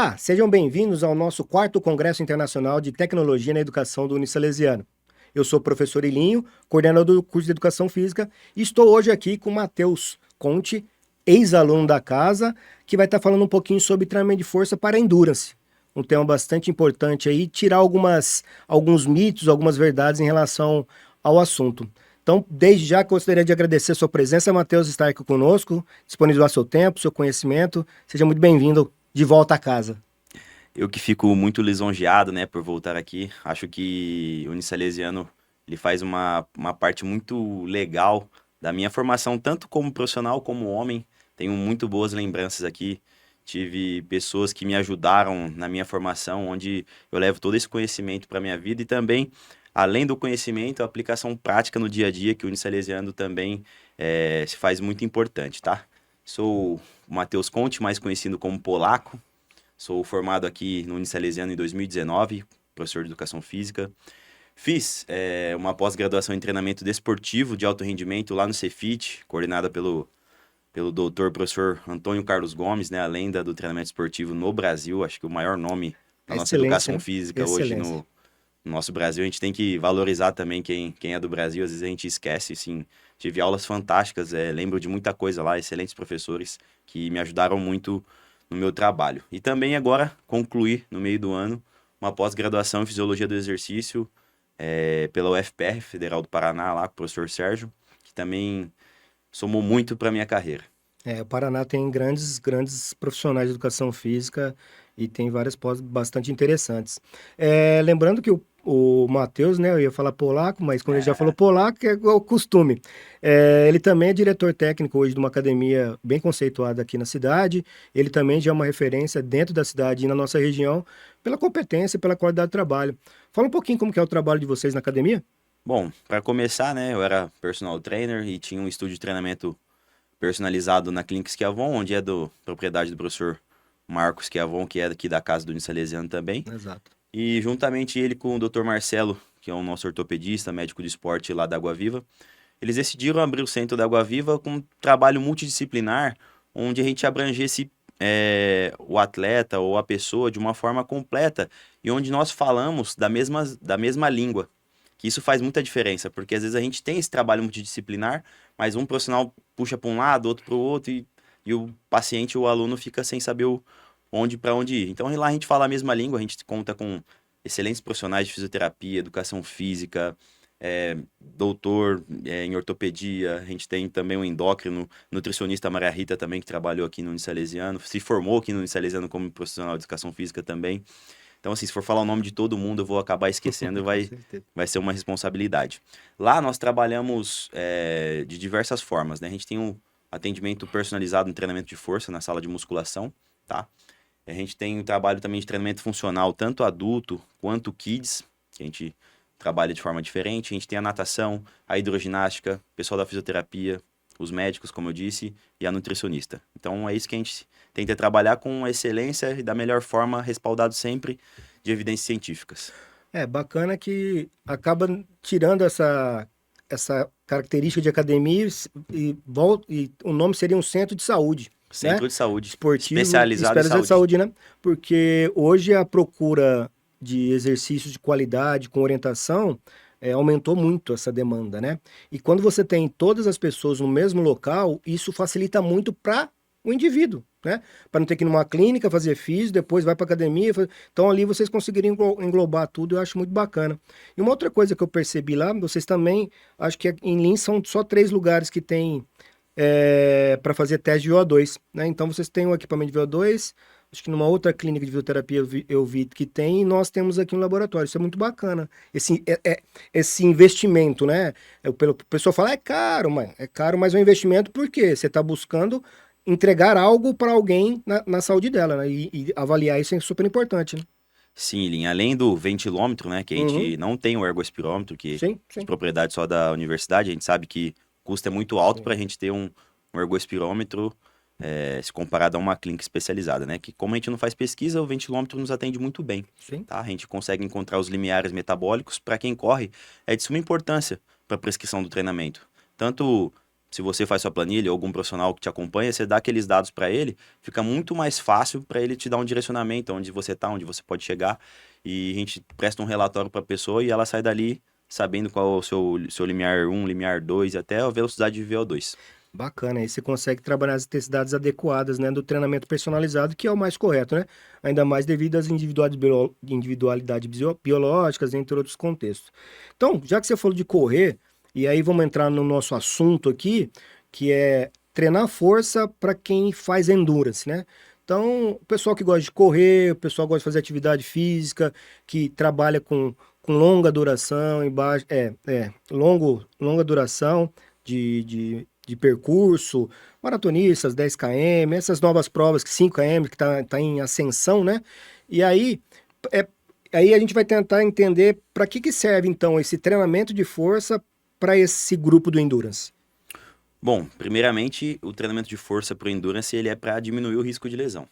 Olá, sejam bem-vindos ao nosso 4º Congresso Internacional de Tecnologia na Educação do Unisalesiano. Eu sou o professor Ilinho, coordenador do curso de Educação Física, e estou hoje aqui com o Matheus Conte, ex-aluno da casa, que vai estar falando um pouquinho sobre treinamento de força para Endurance. Um tema bastante importante aí, tirar alguns mitos, algumas verdades em relação ao assunto. Então, desde já gostaria de agradecer a sua presença, Matheus, estar aqui conosco, disponibilizar seu tempo, seu conhecimento. Seja muito bem-vindo de volta a casa. Eu que fico muito lisonjeado, né, por voltar aqui. Acho que o Unisalesiano, ele faz uma parte muito legal da minha formação, tanto como profissional como homem. Tenho muito boas lembranças aqui. Tive pessoas que me ajudaram na minha formação, onde eu levo todo esse conhecimento para a minha vida e também, além do conhecimento, a aplicação prática no dia a dia, que o Unisalesiano também se faz muito importante, tá? Sou o Matheus Conte, mais conhecido como Polaco. Sou formado aqui no Unisalesiano em 2019, professor de Educação Física. Fiz uma pós-graduação em treinamento desportivo de alto rendimento lá no Cefit, coordenada pelo doutor professor Antônio Carlos Gomes, né, a lenda do treinamento esportivo no Brasil, acho que o maior nome da nossa educação física hoje no nosso Brasil. A gente tem que valorizar também quem é do Brasil, às vezes a gente esquece, sim. Tive aulas fantásticas, lembro de muita coisa lá, excelentes professores que me ajudaram muito no meu trabalho. E também agora concluí, no meio do ano, uma pós-graduação em Fisiologia do Exercício pela UFPR, Federal do Paraná, lá com o professor Sérgio, que também somou muito para a minha carreira. O Paraná tem grandes profissionais de educação física e tem várias pós bastante interessantes. Lembrando que o Matheus, né, eu ia falar polaco, mas quando ele já falou polaco, é o costume. Ele também é diretor técnico hoje de uma academia bem conceituada aqui na cidade. Ele também já é uma referência dentro da cidade e na nossa região pela competência e pela qualidade do trabalho. Fala um pouquinho como que é o trabalho de vocês na academia. Bom, para começar, né, eu era personal trainer e tinha um estúdio de treinamento personalizado na Clínica Schiavon, onde é propriedade do professor Marcos Schiavon, que é aqui da casa do Unisalesiano também. Exato. E juntamente ele com o Dr. Marcelo, que é o nosso ortopedista, médico de esporte lá da Água Viva, eles decidiram abrir o centro da Água Viva com um trabalho multidisciplinar, onde a gente abrangesse o atleta ou a pessoa de uma forma completa e onde nós falamos da mesma língua. Que isso faz muita diferença, porque às vezes a gente tem esse trabalho multidisciplinar, mas um profissional puxa para um lado, outro para o outro, e o paciente, o aluno, fica sem saber para onde ir. Então lá a gente fala a mesma língua, a gente conta com excelentes profissionais de fisioterapia, educação física, doutor em ortopedia, a gente tem também um endócrino, nutricionista Maria Rita também, que trabalhou aqui no Unisalesiano, se formou aqui no Unisalesiano como profissional de educação física também. Então, assim, se for falar o nome de todo mundo, eu vou acabar esquecendo e vai ser uma responsabilidade. Lá nós trabalhamos de diversas formas, né? A gente tem um atendimento personalizado no treinamento de força na sala de musculação, tá? A gente tem um trabalho também de treinamento funcional, tanto adulto quanto kids, que a gente trabalha de forma diferente. A gente tem a natação, a hidroginástica, o pessoal da fisioterapia, os médicos, como eu disse, e a nutricionista. Então é isso que a gente tenta trabalhar com excelência e da melhor forma, respaldado sempre de evidências científicas. Bacana que acaba tirando essa característica de academia e o nome seria um centro de saúde. Centro Né? de saúde, Esportivo, especializado em saúde, né? Porque hoje a procura de exercícios de qualidade, com orientação, aumentou muito essa demanda, né? E quando você tem todas as pessoas no mesmo local, isso facilita muito para o indivíduo, né? Para não ter que ir numa clínica, fazer físio, depois vai para academia. Então ali vocês conseguiriam englobar tudo, eu acho muito bacana. E uma outra coisa que eu percebi lá, vocês também, acho que em Lins são só 3 lugares que tem para fazer teste de VO2, né? Então vocês têm um equipamento de VO2, acho que numa outra clínica de fisioterapia eu vi que tem, e nós temos aqui no laboratório. Isso é muito bacana. Esse investimento, né? O pessoal fala, é caro, mas é um investimento porque você está buscando entregar algo para alguém na saúde dela, né? E avaliar isso é super importante, né? Sim, Lin, além do ventilômetro, né, que a gente não tem o ergospirômetro, que Sim, é de sim. propriedade só da universidade, a gente sabe que o custo é muito alto para a gente ter um ergospirômetro se comparado a uma clínica especializada, né? Que como a gente não faz pesquisa, o ventilômetro nos atende muito bem, Sim. tá? A gente consegue encontrar os limiares metabólicos para quem corre, é de suma importância para a prescrição do treinamento. Tanto se você faz sua planilha ou algum profissional que te acompanha, você dá aqueles dados para ele, fica muito mais fácil para ele te dar um direcionamento, onde você está, onde você pode chegar, e a gente presta um relatório para a pessoa e ela sai dali sabendo qual é o seu limiar 1, limiar 2 e até a velocidade de VO2. Bacana, aí você consegue trabalhar as intensidades adequadas, né, do treinamento personalizado, que é o mais correto, né? Ainda mais devido às individualidades biológicas, entre outros contextos. Então, já que você falou de correr, e aí vamos entrar no nosso assunto aqui, que é treinar força para quem faz endurance, né? Então, o pessoal que gosta de correr, o pessoal que gosta de fazer atividade física, que trabalha com longa duração, longa duração de percurso, maratonistas, 10 km, essas novas provas, que 5 km, que tá em ascensão, né? E é, aí a gente vai tentar entender para que serve, então, esse treinamento de força para esse grupo do Endurance. Bom, primeiramente, o treinamento de força para o Endurance ele é para diminuir o risco de lesão.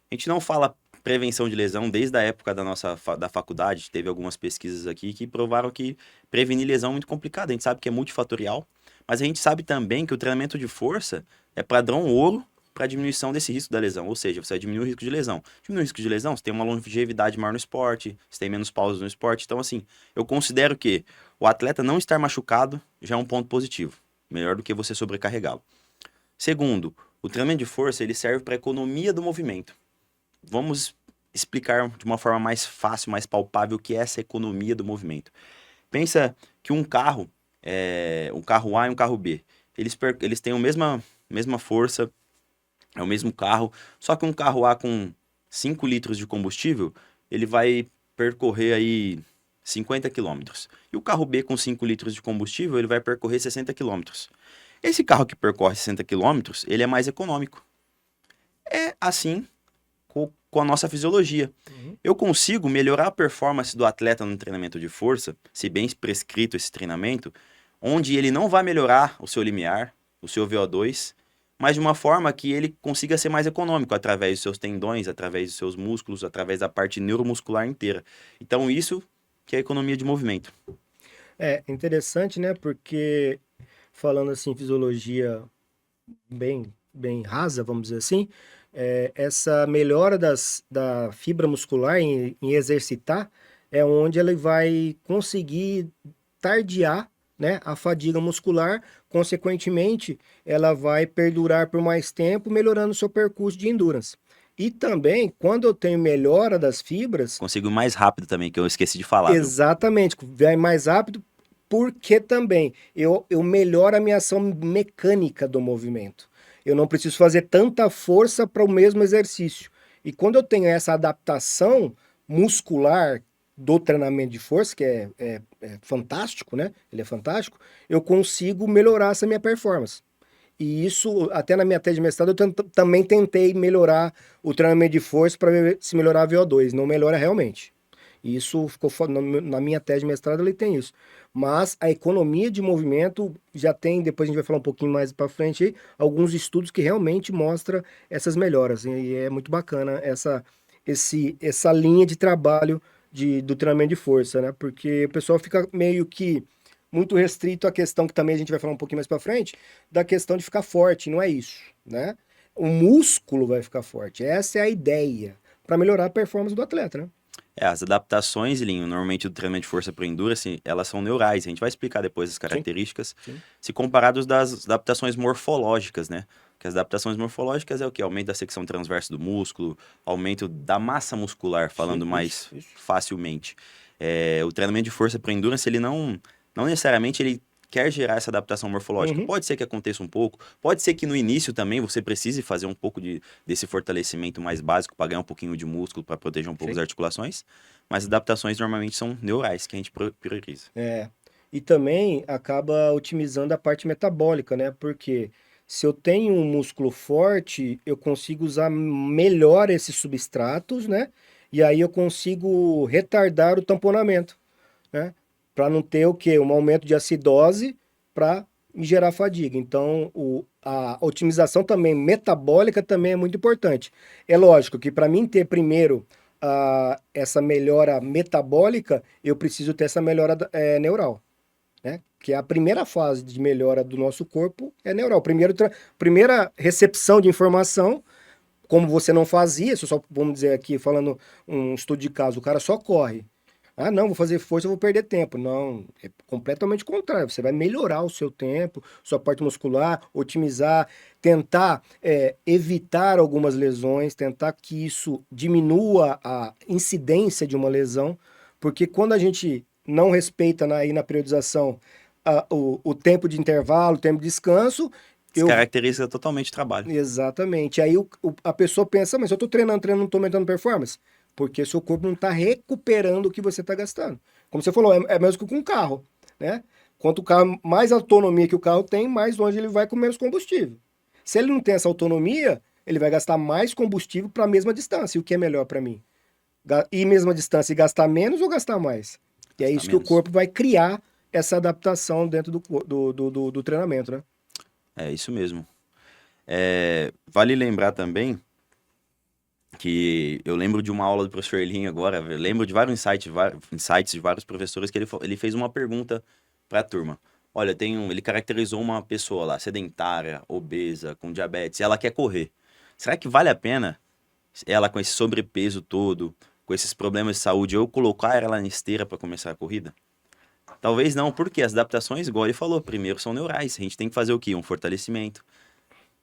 A gente não fala prevenção de lesão desde a época da faculdade, teve algumas pesquisas aqui que provaram que prevenir lesão é muito complicado, a gente sabe que é multifatorial, mas a gente sabe também que o treinamento de força é padrão ouro para diminuição desse risco da lesão, ou seja, você vai diminuir o risco de lesão. Diminuir o risco de lesão, você tem uma longevidade maior no esporte, você tem menos pausas no esporte, então assim, eu considero que o atleta não estar machucado já é um ponto positivo, melhor do que você sobrecarregá-lo. Segundo, o treinamento de força ele serve para economia do movimento. Vamos explicar de uma forma mais fácil, mais palpável o que é essa economia do movimento. Pensa que um carro A e um carro B, eles têm a mesma força, é o mesmo carro, só que um carro A com 5 litros de combustível, ele vai percorrer aí 50 quilômetros. E o carro B com 5 litros de combustível, ele vai percorrer 60 quilômetros. Esse carro que percorre 60 quilômetros, ele é mais econômico. É assim com a nossa fisiologia. Eu consigo melhorar a performance do atleta no treinamento de força, se bem prescrito esse treinamento, onde ele não vai melhorar o seu limiar, o seu VO2, mas de uma forma que ele consiga ser mais econômico através dos seus tendões, através dos seus músculos, através da parte neuromuscular inteira. Então isso que é a economia de movimento. É interessante, né? Porque falando assim, fisiologia bem rasa, vamos dizer assim, essa melhora da fibra muscular em exercitar é onde ele vai conseguir tardiar, né, a fadiga muscular, consequentemente, ela vai perdurar por mais tempo, melhorando o seu percurso de endurance. E também, quando eu tenho melhora das fibras, Consigo mais rápido também, que eu esqueci de falar, viu? exatamente, vai mais rápido, porque também eu melhoro a minha ação mecânica do movimento. Eu não preciso fazer tanta força para o mesmo exercício. E quando eu tenho essa adaptação muscular do treinamento de força, que é fantástico, né? Ele é fantástico, eu consigo melhorar essa minha performance. E isso, até na minha tese de mestrado, eu também tentei melhorar o treinamento de força para ver se melhorar a VO2. Não melhora realmente. E isso ficou na minha tese de mestrado, ele tem isso. Mas a economia de movimento já tem, depois a gente vai falar um pouquinho mais para frente aí, alguns estudos que realmente mostram essas melhoras. E é muito bacana essa linha de trabalho do treinamento de força, né? Porque o pessoal fica meio que muito restrito à questão que também a gente vai falar um pouquinho mais para frente, da questão de ficar forte, não é isso, né? O músculo vai ficar forte. Essa é a ideia para melhorar a performance do atleta, né? As adaptações, Linho, normalmente do treinamento de força para endurance, elas são neurais. A gente vai explicar depois as características, Sim. se comparados das adaptações morfológicas, né? Que as adaptações morfológicas é o quê? Aumento da secção transversa do músculo, aumento da massa muscular, falando Sim, mais isso. facilmente. O treinamento de força para endurance, ele não necessariamente ele quer gerar essa adaptação morfológica. Uhum. Pode ser que aconteça um pouco, pode ser que no início também você precise fazer um pouco desse fortalecimento mais básico para ganhar um pouquinho de músculo, para proteger um pouco Sim. as articulações, mas as adaptações normalmente são neurais, que a gente prioriza. E também acaba otimizando a parte metabólica, né? Porque se eu tenho um músculo forte, eu consigo usar melhor esses substratos, né? E aí eu consigo retardar o tamponamento, né? Para não ter o quê? Um aumento de acidose para gerar fadiga. Então, a otimização também metabólica também é muito importante. É lógico que para mim ter primeiro essa melhora metabólica, eu preciso ter essa melhora neural. né? Que a primeira fase de melhora do nosso corpo é neural. Primeira recepção de informação, como você não fazia, isso só vamos dizer aqui, falando um estudo de caso, o cara só corre. Ah, não, vou fazer força, eu vou perder tempo. Não, é completamente o contrário. Você vai melhorar o seu tempo, sua parte muscular, otimizar, tentar evitar algumas lesões, tentar que isso diminua a incidência de uma lesão, porque quando a gente não respeita aí na periodização o tempo de intervalo, o tempo de descanso, eu Descaracteriza totalmente o trabalho. exatamente. Aí a pessoa pensa, mas eu tô treinando, não tô aumentando performance. Porque seu corpo não está recuperando o que você está gastando. Como você falou, é mesmo que com um carro, né? Quanto o carro, mais autonomia que o carro tem, mais longe ele vai com menos combustível. Se ele não tem essa autonomia, ele vai gastar mais combustível para a mesma distância. E o que é melhor para mim? Ir mesma distância e gastar menos ou gastar mais? E é isso que o corpo vai criar essa adaptação dentro do treinamento, né? É isso mesmo. Vale lembrar também que eu lembro de uma aula do professor Erlinho agora, eu lembro de vários insights de vários professores que ele fez uma pergunta para a turma. Olha, ele caracterizou uma pessoa lá, sedentária, obesa, com diabetes, e ela quer correr. Será que vale a pena ela com esse sobrepeso todo, com esses problemas de saúde, eu colocar ela na esteira para começar a corrida? Talvez não, porque as adaptações, igual ele falou, primeiro são neurais. A gente tem que fazer o quê? Um fortalecimento.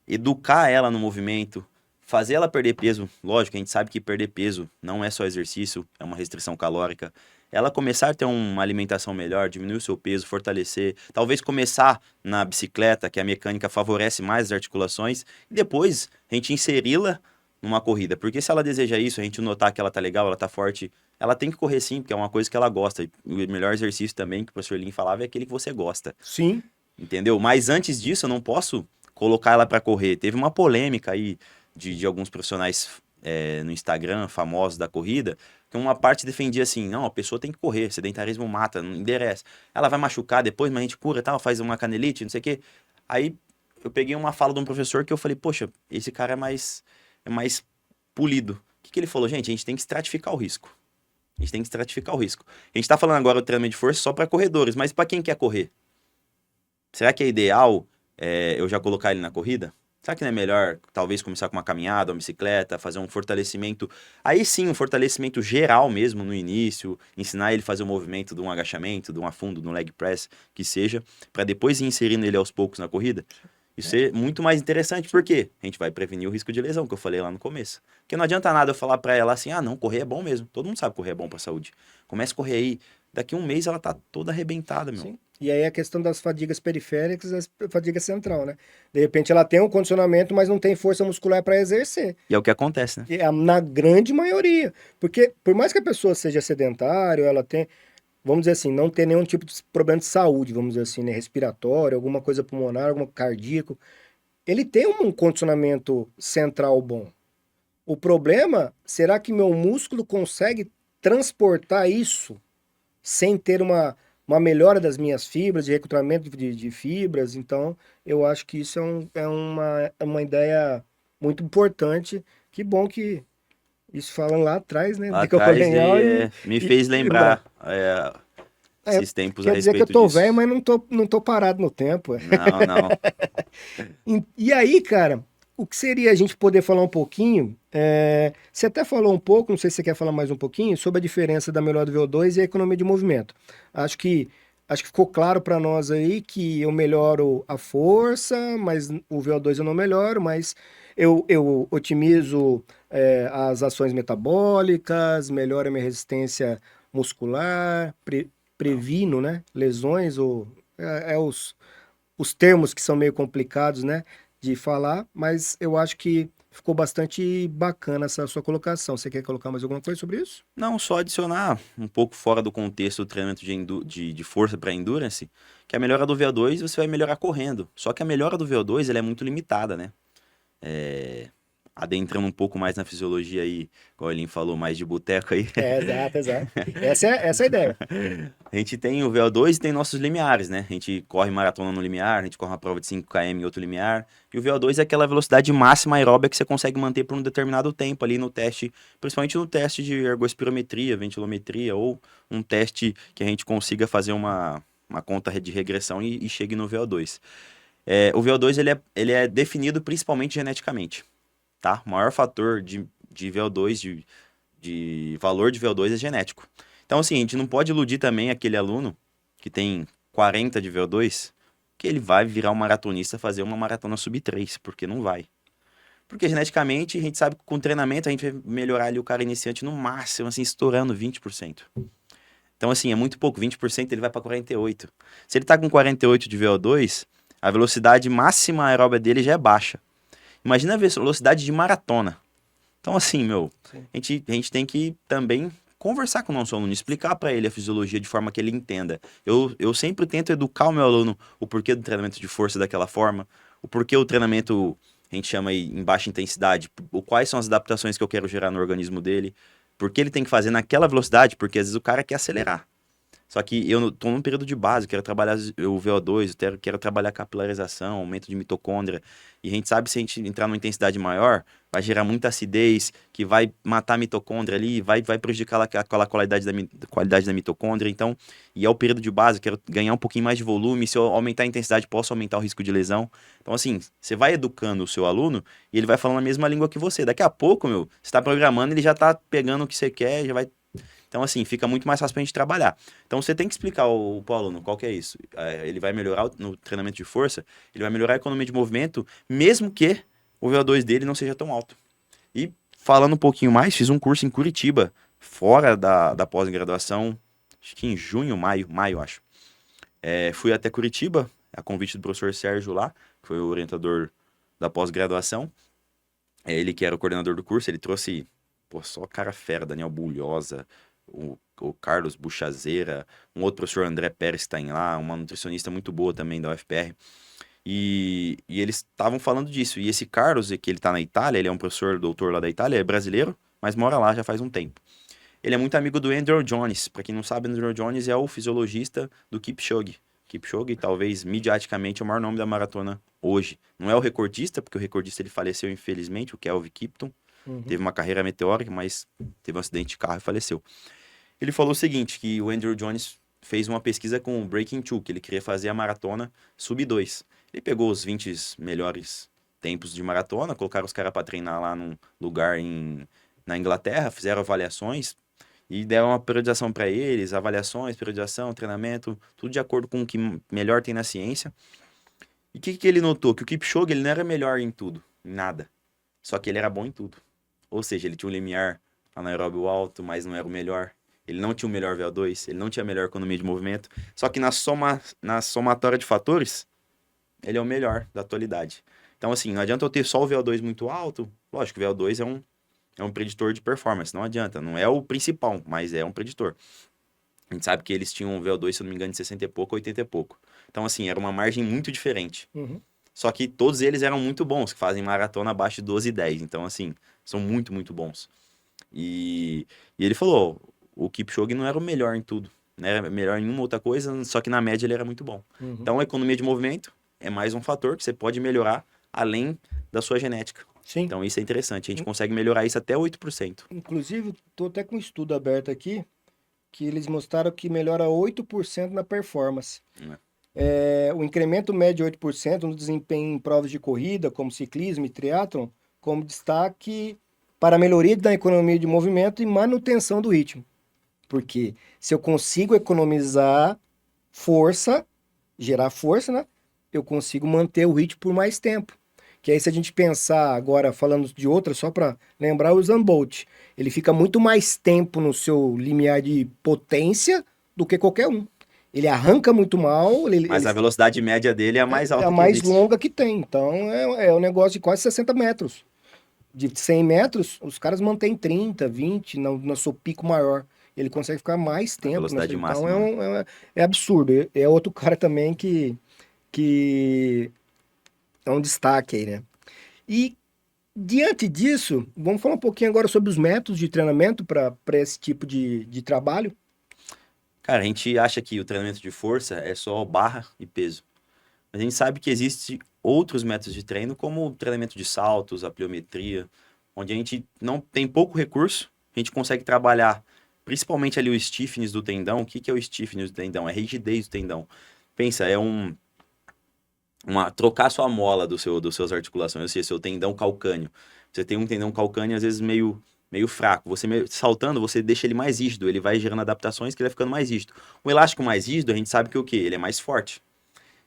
Educar ela no movimento, fazer ela perder peso. Lógico, a gente sabe que perder peso não é só exercício, é uma restrição calórica. Ela começar a ter uma alimentação melhor, diminuir o seu peso, fortalecer. Talvez começar na bicicleta, que a mecânica favorece mais as articulações. E depois a gente inseri-la numa corrida. Porque se ela deseja isso, a gente notar que ela tá legal, ela tá forte, ela tem que correr sim, porque é uma coisa que ela gosta. E o melhor exercício também, que o professor Lin falava, é aquele que você gosta. Sim. Entendeu? Mas antes disso, eu não posso colocar ela para correr. Teve uma polêmica aí de alguns profissionais no Instagram, famosos da corrida, que uma parte defendia assim, não, a pessoa tem que correr, sedentarismo mata, não enderece. Ela vai machucar depois, mas a gente cura e tal, faz uma canelite, não sei o quê. Aí eu peguei uma fala de um professor que eu falei, poxa, esse cara é mais polido. O que ele falou? Gente, a gente tem que estratificar o risco. A gente tem que estratificar o risco. A gente tá falando agora do treinamento de força só para corredores, mas para quem quer correr? Será que é ideal eu já colocar ele na corrida? Será que não é melhor, talvez, começar com uma caminhada, uma bicicleta, fazer um fortalecimento? Aí sim, um fortalecimento geral mesmo no início, ensinar ele a fazer o movimento de um agachamento, de um afundo, de um leg press, que seja, para depois ir inserindo ele aos poucos na corrida? Isso é muito mais interessante, porque a gente vai prevenir o risco de lesão, que eu falei lá no começo. Porque não adianta nada eu falar para ela assim, não, correr é bom mesmo. Todo mundo sabe que correr é bom para a saúde. Comece a correr aí, daqui a um mês ela tá toda arrebentada, meu. Sim. E aí a questão das fadigas periféricas e a fadiga central, né? De repente ela tem um condicionamento, mas não tem força muscular para exercer. E é o que acontece, né? Na grande maioria. Porque por mais que a pessoa seja sedentária, ela tem, vamos dizer assim, não tem nenhum tipo de problema de saúde, vamos dizer assim, né? Respiratório, alguma coisa pulmonar, alguma cardíaco, ele tem um condicionamento central bom. O problema, será que meu músculo consegue transportar isso sem ter uma melhora das minhas fibras, de recrutamento de fibras? Então, eu acho que isso é uma ideia muito importante. Que bom que isso falando lá atrás, né? Lá De Campo atrás Real me fez lembrar esses tempos a quer dizer que eu respeito tô disso. velho, mas não tô parado no tempo. Não, não. E aí, cara, o que seria a gente poder falar um pouquinho? Você até falou um pouco, não sei se você quer falar mais um pouquinho, sobre a diferença da melhora do VO2 e a economia de movimento. Acho que ficou claro para nós aí que eu melhoro a força, mas o VO2 eu não melhoro, mas eu otimizo as ações metabólicas, melhoro a minha resistência muscular, previno, né, lesões, os termos que são meio complicados, né, de falar, mas eu acho que ficou bastante bacana essa sua colocação. Você quer colocar mais alguma coisa sobre isso? Não, só adicionar um pouco fora do contexto do treinamento de força para endurance, que a melhora do VO2 você vai melhorar correndo. Só que a melhora do VO2 ela é muito limitada, né? Adentrando um pouco mais na fisiologia aí, igual o Elin falou, mais de boteco aí. Exato, exato. Essa é a ideia. A gente tem o VO2 e tem nossos limiares, né? A gente corre maratona no limiar, a gente corre uma prova de 5 km em outro limiar. E o VO2 é aquela velocidade máxima aeróbica que você consegue manter por um determinado tempo ali no teste, principalmente no teste de ergospirometria, ventilometria, ou um teste que a gente consiga fazer uma uma conta de regressão e chegue no VO2. O VO2 ele é definido principalmente geneticamente, tá? O maior fator de VO2, de valor de VO2 é genético. Então, assim, a gente não pode iludir também aquele aluno que tem 40 de VO2, que ele vai virar um maratonista fazer uma maratona sub-3, porque não vai. Porque geneticamente a gente sabe que com treinamento a gente vai melhorar ali o cara iniciante no máximo, assim, estourando 20%. Então, assim, é muito pouco, 20% ele vai para 48%. Se ele tá com 48 de VO2, a velocidade máxima aeróbica dele já é baixa. Imagina a velocidade de maratona. Então, assim, Sim. a gente tem que também conversar com o nosso aluno, explicar para ele a fisiologia de forma que ele entenda. Eu sempre tento educar o meu aluno o porquê do treinamento de força daquela forma, o porquê o treinamento, a gente chama aí em baixa intensidade, quais são as adaptações que eu quero gerar no organismo dele, por que ele tem que fazer naquela velocidade, porque às vezes o cara quer acelerar. Só que eu estou num período de base, quero trabalhar o VO2, quero trabalhar capilarização, aumento de mitocôndria. E a gente sabe se a gente entrar numa intensidade maior, vai gerar muita acidez, que vai matar a mitocôndria ali, vai prejudicar aquela qualidade da mitocôndria. Então, e é o período de base, quero ganhar um pouquinho mais de volume. Se eu aumentar a intensidade, posso aumentar o risco de lesão. Então, assim, você vai educando o seu aluno e ele vai falando a mesma língua que você. Daqui a pouco, você está programando, ele já está pegando o que você quer, já vai. Então, assim, fica muito mais fácil pra gente trabalhar. Então, você tem que explicar pro aluno qual que é isso. Ele vai melhorar no treinamento de força, ele vai melhorar a economia de movimento, mesmo que o VO2 dele não seja tão alto. E falando um pouquinho mais, fiz um curso em Curitiba, fora da pós-graduação, acho que em junho, maio, acho. Fui até Curitiba, a convite do professor Sérgio lá, que foi o orientador da pós-graduação. Ele que era o coordenador do curso, ele trouxe, pô, só cara fera, Daniel Bulhosa, o Carlos Buchazeira, um outro professor André Pérez está lá, uma nutricionista muito boa também da UFPR. E eles estavam falando disso. E esse Carlos, que ele está na Itália, ele é um professor doutor lá da Itália, é brasileiro, mas mora lá já faz um tempo. Ele é muito amigo do Andrew Jones. Para quem não sabe, Andrew Jones é o fisiologista do Kipchoge. Kipchoge, talvez mediaticamente, é o maior nome da maratona hoje. Não é o recordista, porque o recordista ele faleceu infelizmente, o Kelvin Kipton. Uhum. Teve uma carreira meteórica, mas teve um acidente de carro e faleceu. Ele falou o seguinte, que o Andrew Jones fez uma pesquisa com o Breaking Two, que ele queria fazer a maratona sub-2. Ele pegou os 20 melhores tempos de maratona, colocaram os caras para treinar lá num lugar na Inglaterra, fizeram avaliações e deram uma periodização para eles, avaliações, periodização, treinamento, tudo de acordo com o que melhor tem na ciência. E o que ele notou? Que o Kipchoge ele não era melhor em tudo, em nada. Só que ele era bom em tudo. Ou seja, ele tinha um limiar anaeróbio alto, mas não era o melhor. Ele não tinha o melhor VO2, ele não tinha a melhor economia de movimento. Só que na somatória de fatores, ele é o melhor da atualidade. Então, assim, não adianta eu ter só o VO2 muito alto. Lógico, o VO2 é um preditor de performance, não adianta. Não é o principal, mas é um preditor. A gente sabe que eles tinham um VO2, se eu não me engano, de 60 e pouco, 80 e pouco. Então, assim, era uma margem muito diferente. Uhum. Só que todos eles eram muito bons, que fazem maratona abaixo de 12 e 10. Então, assim, são muito, muito bons. E ele falou, o Kipchoge não era o melhor em tudo. Não era melhor em uma outra coisa, só que na média ele era muito bom. Uhum. Então, a economia de movimento é mais um fator que você pode melhorar além da sua genética. Sim. Então, isso é interessante. A gente consegue melhorar isso até 8%. Inclusive, estou até com um estudo aberto aqui, que eles mostraram que melhora 8% na performance. O incremento médio de 8% no desempenho em provas de corrida, como ciclismo e triatlon, como destaque para a melhoria da economia de movimento e manutenção do ritmo. Porque se eu consigo economizar força, gerar força, né? Eu consigo manter o ritmo por mais tempo. Que aí se a gente pensar agora, falando de outra, só para lembrar, o Usain Bolt, ele fica muito mais tempo no seu limiar de potência do que qualquer um. Ele arranca muito mal, Mas a velocidade média dele é a mais é a alta que mais existe. longa que tem. Então é um negócio de quase 60 metros. De 100 metros, os caras mantêm 30, 20 no seu pico maior. Ele consegue ficar mais A tempo. velocidade Então máxima, né? é absurdo. É outro cara também que é um destaque aí, né? E diante disso, vamos falar um pouquinho agora sobre os métodos de treinamento para esse tipo de trabalho. Cara, a gente acha que o treinamento de força é só barra e peso. Mas a gente sabe que existe outros métodos de treino, como o treinamento de saltos, a pliometria, onde a gente não tem pouco recurso, a gente consegue trabalhar principalmente ali o stiffness do tendão. O que que é o stiffness do tendão? É a rigidez do tendão. Pensa, trocar sua mola dos seus articulações, ou seja, seu tendão calcâneo. Você tem um tendão calcâneo às vezes meio fraco. Saltando, você deixa ele mais rígido, ele vai gerando adaptações que ele vai ficando mais rígido. O elástico mais rígido, a gente sabe que o quê? Ele é mais forte.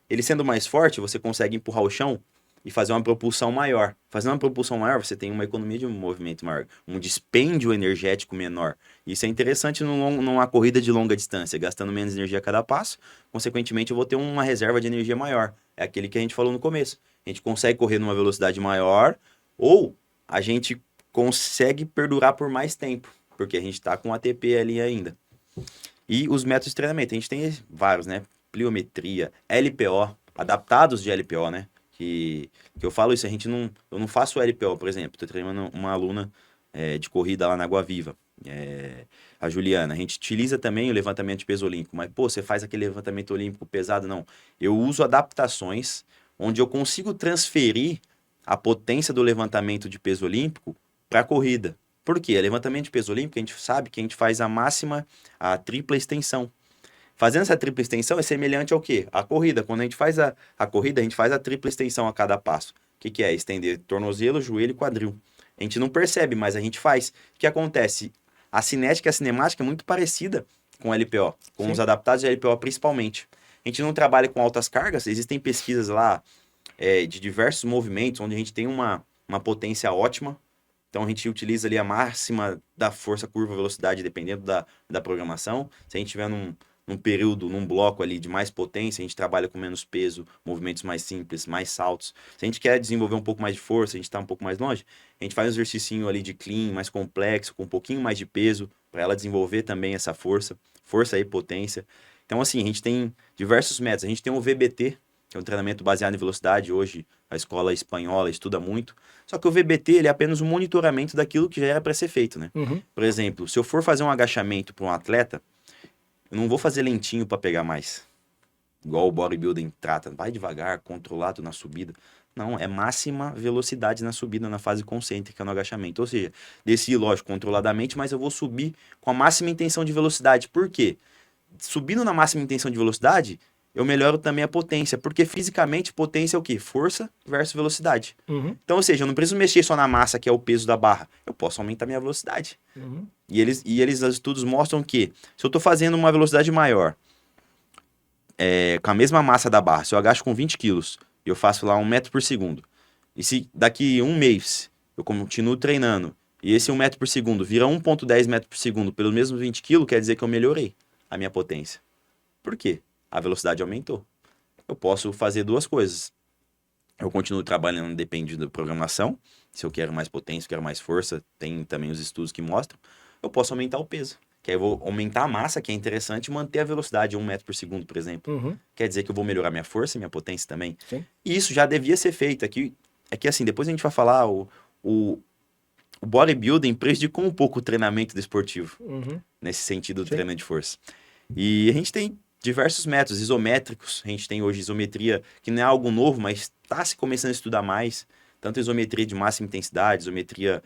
Ele sendo mais forte, você consegue empurrar o chão e fazer uma propulsão maior. Fazendo uma propulsão maior, você tem uma economia de movimento maior, um dispêndio energético menor. Isso é interessante numa corrida de longa distância, gastando menos energia a cada passo, consequentemente eu vou ter uma reserva de energia maior. É aquele que a gente falou no começo. A gente consegue correr numa velocidade maior ou a gente consegue perdurar por mais tempo, porque a gente está com ATP ali ainda. E os métodos de treinamento, a gente tem vários, né? Pliometria, LPO, adaptados de LPO, né? Que eu falo isso, eu não faço LPO, por exemplo, estou treinando uma aluna de corrida lá na Água Viva, a Juliana. A gente utiliza também o levantamento de peso olímpico, mas, pô, você faz aquele levantamento olímpico pesado? Não. Eu uso adaptações onde eu consigo transferir a potência do levantamento de peso olímpico para a corrida. Por quê? Levantamento de peso olímpico, a gente sabe que a gente faz a tripla extensão. Fazendo essa tripla extensão é semelhante ao quê? A corrida. Quando a gente faz a corrida, a gente faz a tripla extensão a cada passo. O que é? Estender tornozelo, joelho e quadril. A gente não percebe, mas a gente faz. O que acontece? A cinética e a cinemática é muito parecida com a LPO, com os adaptados de LPO principalmente. A gente não trabalha com altas cargas, existem pesquisas lá de diversos movimentos, onde a gente tem uma potência ótima. Então a gente utiliza ali a máxima da força, curva, velocidade, dependendo da programação. Se a gente tiver num período, num bloco ali de mais potência, a gente trabalha com menos peso, movimentos mais simples, mais saltos. Se a gente quer desenvolver um pouco mais de força, a gente está um pouco mais longe, a gente faz um exercício ali de clean, mais complexo, com um pouquinho mais de peso, para ela desenvolver também essa força e potência. Então, assim, a gente tem diversos métodos. A gente tem o VBT, que é um treinamento baseado em velocidade. Hoje, a escola espanhola estuda muito. Só que o VBT, ele é apenas um monitoramento daquilo que já era para ser feito, né? Uhum. Por exemplo, se eu for fazer um agachamento para um atleta, eu não vou fazer lentinho para pegar mais. Igual o bodybuilding trata. Vai devagar, controlado na subida. Não, é máxima velocidade na subida, na fase concêntrica, no agachamento. Ou seja, desci, lógico, controladamente, mas eu vou subir com a máxima intenção de velocidade. Por quê? Subindo na máxima intenção de velocidade, eu melhoro também a potência. Porque fisicamente, potência é o quê? Força versus velocidade. Uhum. Então, ou seja, eu não preciso mexer só na massa, que é o peso da barra. Eu posso aumentar minha velocidade. Uhum. Os estudos mostram que se eu estou fazendo uma velocidade maior, com a mesma massa da barra, se eu agacho com 20 quilos, eu faço lá 1 metro por segundo. E se daqui um mês eu continuo treinando e esse 1 metro por segundo vira 1,10 metros por segundo pelos mesmos 20 quilos, quer dizer que eu melhorei a minha potência. Por quê? A velocidade aumentou. Eu posso fazer duas coisas. Eu continuo trabalhando, depende da programação. Se eu quero mais potência, quero mais força, tem também os estudos que mostram. Eu posso aumentar o peso. Que aí eu vou aumentar a massa, que é interessante, e manter a velocidade 1 metro por segundo, por exemplo. Uhum. Quer dizer que eu vou melhorar minha força e minha potência também. Sim. E isso já devia ser feito. É que assim, depois a gente vai falar, o bodybuilding prejudicou um pouco o treinamento desportivo. Uhum. Nesse sentido do Sim. treinamento de força. E a gente tem diversos métodos isométricos. A gente tem hoje isometria, que não é algo novo, mas está se começando a estudar mais. Tanto isometria de máxima intensidade, isometria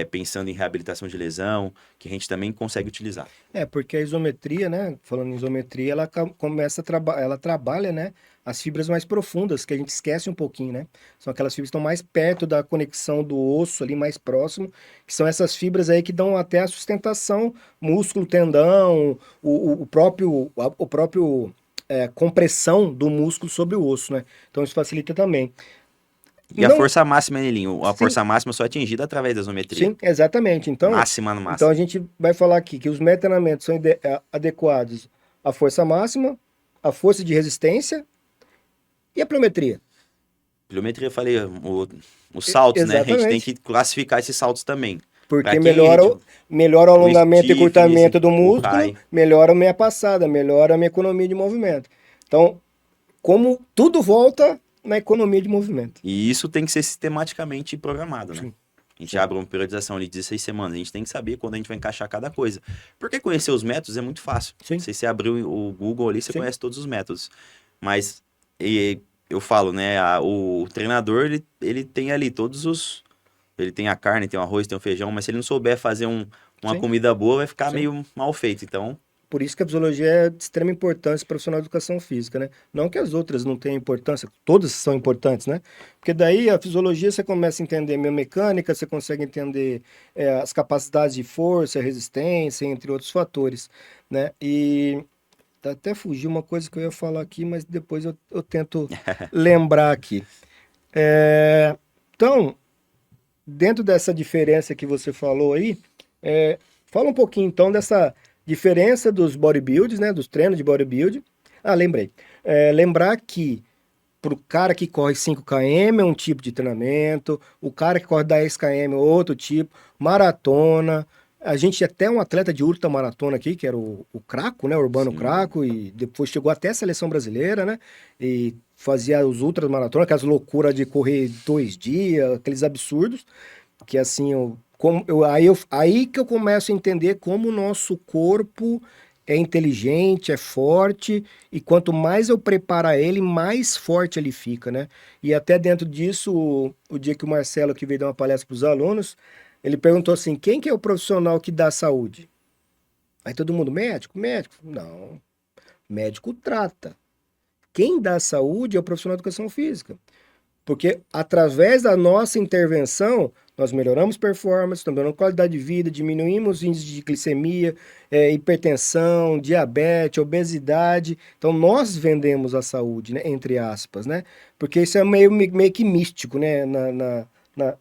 pensando em reabilitação de lesão, que a gente também consegue utilizar. Porque a isometria, né? Falando em isometria, ela começa ela trabalha, né? As fibras mais profundas, que a gente esquece um pouquinho, né? São aquelas fibras que estão mais perto da conexão do osso ali, mais próximo, que são essas fibras aí que dão até a sustentação, músculo, tendão, o próprio compressão do músculo sobre o osso, né? Então isso facilita também. E a força máxima, Nelinho, a Sim. força máxima só é atingida através da isometria. Sim, exatamente. Então, Máxima no máximo. Então a gente vai falar aqui que os meta-treinamentos são adequados à força máxima, à força de resistência e à pliometria. Pliometria, eu falei, os saltos, né? A gente tem que classificar esses saltos também. Porque melhora o alongamento e encurtamento do músculo, melhora a minha passada, melhora a minha economia de movimento. Então, como tudo volta na economia de movimento. E isso tem que ser sistematicamente programado, né? Sim. A gente abre uma periodização ali de 16 semanas. A gente tem que saber quando a gente vai encaixar cada coisa. Porque conhecer os métodos é muito fácil. Sim. Se você abrir o Google ali, você Sim. conhece todos os métodos. Mas eu falo, né? O treinador, ele tem ali todos os... Ele tem a carne, tem o arroz, tem o feijão. Mas se ele não souber fazer uma Sim, comida boa vai ficar sim. meio mal feito. Então, Por isso que a fisiologia é de extrema importância para o profissional de educação física, né? Não que as outras não tenham importância, todas são importantes, né? Porque daí a fisiologia você começa a entender biomecânica, você consegue entender as capacidades de força, resistência, entre outros fatores, né? E até fugiu uma coisa que eu ia falar aqui, mas depois eu tento lembrar aqui. Então, dentro dessa diferença que você falou aí, fala um pouquinho então dessa diferença dos bodybuilds, né? Dos treinos de bodybuilding. Ah, lembrei. Lembrar que pro cara que corre 5 km é um tipo de treinamento, o cara que corre 10 km é outro tipo, maratona. A gente tinha até um atleta de ultramaratona aqui, que era o Craco, né? O Urbano sim, Craco, e depois chegou até a seleção brasileira, né? E fazia os ultramaratonas, aquelas loucuras de correr 2 dias, aqueles absurdos, que assim, aí que eu começo a entender como o nosso corpo é inteligente, é forte, e quanto mais eu preparar ele, mais forte ele fica, né? E até dentro disso, o dia que o Marcelo que veio dar uma palestra para os alunos, ele perguntou assim: quem que é o profissional que dá saúde? Aí todo mundo, médico? Médico? Não, médico trata. Quem dá saúde é o profissional de educação física. Porque através da nossa intervenção, nós melhoramos performance, melhoramos qualidade de vida, diminuímos índice de glicemia, hipertensão, diabetes, obesidade. Então nós vendemos a saúde, né? Entre aspas, né? Porque isso é meio que místico, né?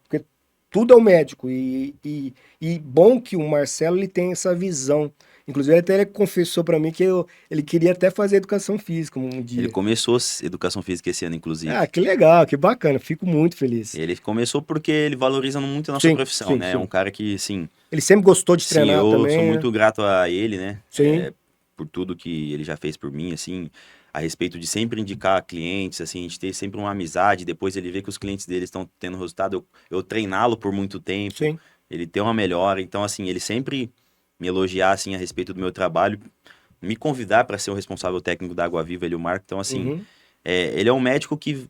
Porque tudo é o médico. E bom que o Marcelo ele tem essa visão. Inclusive, ele confessou para mim que ele queria até fazer educação física um ele dia. começou educação física esse ano, Ah, inclusive. que legal, que bacana, fico muito feliz. Ele começou porque ele valoriza muito a nossa Sim, profissão, sim, né? É um sim. cara que, sim, Ele sempre gostou de sim, treinar eu sou também, né? muito grato a ele, né? Sim, Por tudo que ele já fez por mim, assim, a respeito de sempre indicar clientes, assim, a gente ter sempre uma amizade, depois ele vê que os clientes dele estão tendo resultado, eu treiná-lo por muito tempo, sim. ele ter uma melhora, então, assim, ele sempre me elogiar, assim, a respeito do meu trabalho, me convidar para ser o responsável técnico da Água Viva, ele e o Marco, então, assim, Uhum. ele é um médico que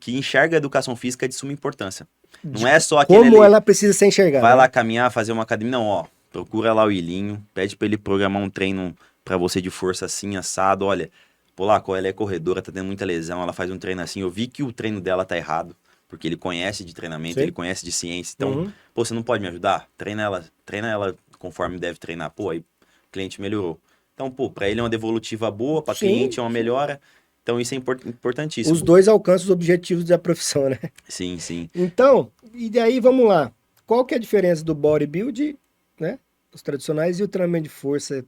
enxerga a educação física de suma importância. Não De é só aquele como ali, ela precisa ser enxergada, vai lá né? caminhar, fazer uma academia. Não, ó. Procura lá o Ilinho, pede pra ele programar um treino pra você de força assim, assado. Olha, Polaco, ela é corredora, tá tendo muita lesão, ela faz um treino assim. Eu vi que o treino dela tá errado, porque ele conhece de treinamento, ele Sim. conhece de ciência. Então, Uhum. pô, você não pode me ajudar? Treina ela conforme deve treinar. Pô, aí o cliente melhorou. Então, pô, pra ele é uma devolutiva boa, pra Sim, cliente é uma sim. melhora. Então, isso é Os importantíssimo. dois alcançam os objetivos da profissão, né? Sim, sim. Então, e daí vamos lá. Qual que é a diferença do bodybuilding, né? Os tradicionais e o treinamento de força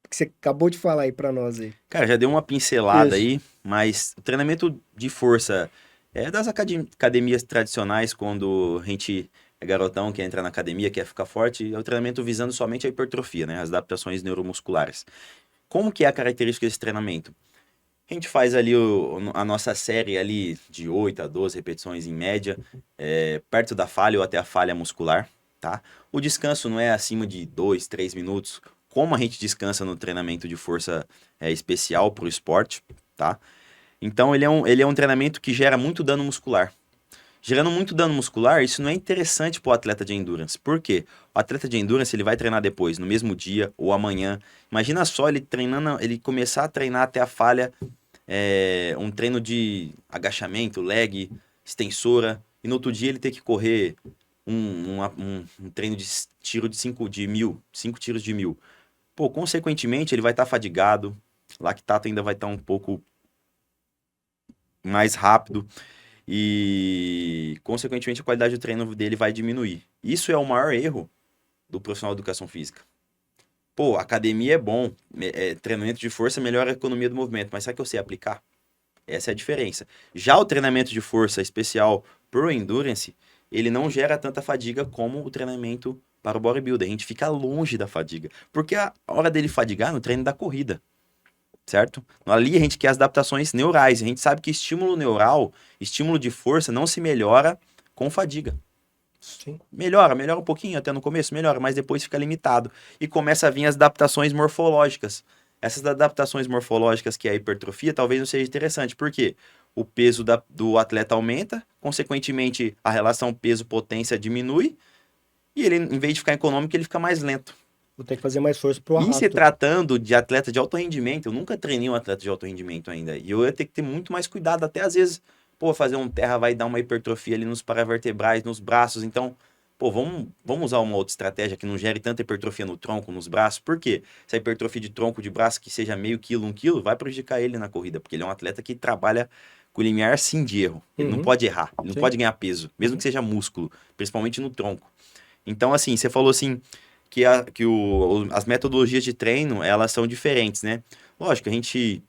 que você acabou de falar aí pra nós aí. Cara, já deu uma pincelada Isso. aí, mas o treinamento de força é das academias tradicionais, quando a gente é garotão, quer entrar na academia, quer ficar forte, é o treinamento visando somente a hipertrofia, né? As adaptações neuromusculares. Como que é a característica desse treinamento? A gente faz ali a nossa série ali de 8 a 12 repetições em média, perto da falha ou até a falha muscular, tá? O descanso não é acima de 2, 3 minutos, como a gente descansa no treinamento de força especial para o esporte, tá? Então ele é um treinamento que gera muito dano muscular. Gerando muito dano muscular, isso não é interessante para o atleta de endurance. Por quê? O atleta de endurance ele vai treinar depois, no mesmo dia ou amanhã. Imagina só ele treinando, ele começar a treinar até a falha, um treino de agachamento, leg, extensora, e no outro dia ele ter que correr um treino de tiro de 5 de 1.000, 5 tiros de 1.000. Pô, consequentemente, ele vai estar fadigado, lactato ainda vai estar um pouco mais rápido e, consequentemente, a qualidade do treino dele vai diminuir. Isso é o maior erro do profissional de educação física. Pô, academia é bom, treinamento de força melhora a economia do movimento, mas sabe que eu sei aplicar? Essa é a diferença. Já o treinamento de força especial pro endurance, ele não gera tanta fadiga como o treinamento para o bodybuilder. A gente fica longe da fadiga. Porque a hora dele fadigar no treino da corrida, certo? Ali a gente quer as adaptações neurais. A gente sabe que estímulo neural, estímulo de força, não se melhora com fadiga. Sim. Melhora um pouquinho até no começo, melhora, mas depois fica limitado. E começa a vir as adaptações morfológicas. Essas adaptações morfológicas que é a hipertrofia talvez não seja interessante, porque o peso do atleta aumenta, consequentemente a relação peso-potência diminui, E ele, em vez de ficar econômico, ele fica mais lento. Vou ter que fazer mais força pro Em se arrasto. tratando de atleta de alto rendimento, eu nunca treinei um atleta de alto rendimento ainda. E eu ia ter que ter muito mais cuidado, até às vezes, pô, fazer um terra vai dar uma hipertrofia ali nos paravertebrais, nos braços. Então, pô, vamos usar uma outra estratégia que não gere tanta hipertrofia no tronco, nos braços. Por quê? Se a hipertrofia de tronco, de braço, que seja meio quilo, 1 quilo, vai prejudicar ele na corrida, porque ele é um atleta que trabalha com o limiar sim de erro. Ele não Uhum, pode errar, ele não sim. pode ganhar peso, mesmo Uhum. que seja músculo, principalmente no tronco. Então, assim, você falou assim as metodologias de treino, elas são diferentes, né? Lógico, a gente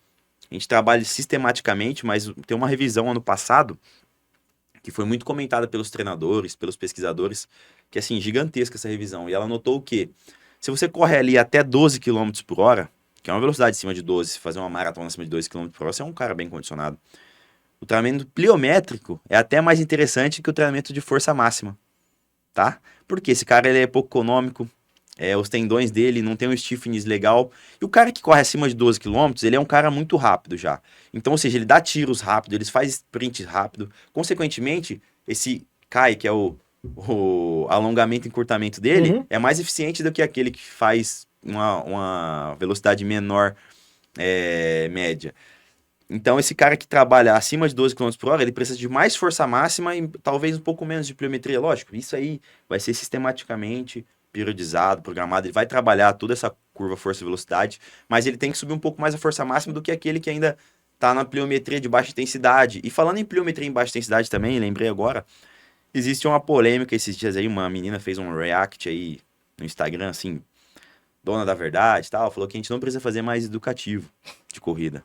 trabalha sistematicamente, mas tem uma revisão ano passado que foi muito comentada pelos treinadores, pelos pesquisadores, que é assim, gigantesca essa revisão. E ela notou o quê? Se você corre ali até 12 quilômetros por hora, que é uma velocidade acima de 12, se fazer uma maratona acima de 12 quilômetros por hora, você é um cara bem condicionado. O treinamento pliométrico é até mais interessante que o treinamento de força máxima, tá? Porque esse cara ele é pouco econômico, os tendões dele não tem um stiffness legal. E o cara que corre acima de 12 quilômetros, ele é um cara muito rápido já. Então, ou seja, ele dá tiros rápido, ele faz sprint rápido. Consequentemente, esse CAI, que é o alongamento e encurtamento dele, Uhum. é mais eficiente do que aquele que faz uma velocidade menor, média. Então, esse cara que trabalha acima de 12 km por hora, ele precisa de mais força máxima e talvez um pouco menos de pliometria. Lógico, isso aí vai ser sistematicamente periodizado, programado. Ele vai trabalhar toda essa curva força-velocidade, mas ele tem que subir um pouco mais a força máxima do que aquele que ainda está na pliometria de baixa intensidade. E falando em pliometria em baixa intensidade também, lembrei agora, existe uma polêmica esses dias aí, uma menina fez um react aí no Instagram, assim, dona da verdade e tal, falou que a gente não precisa fazer mais educativo de corrida.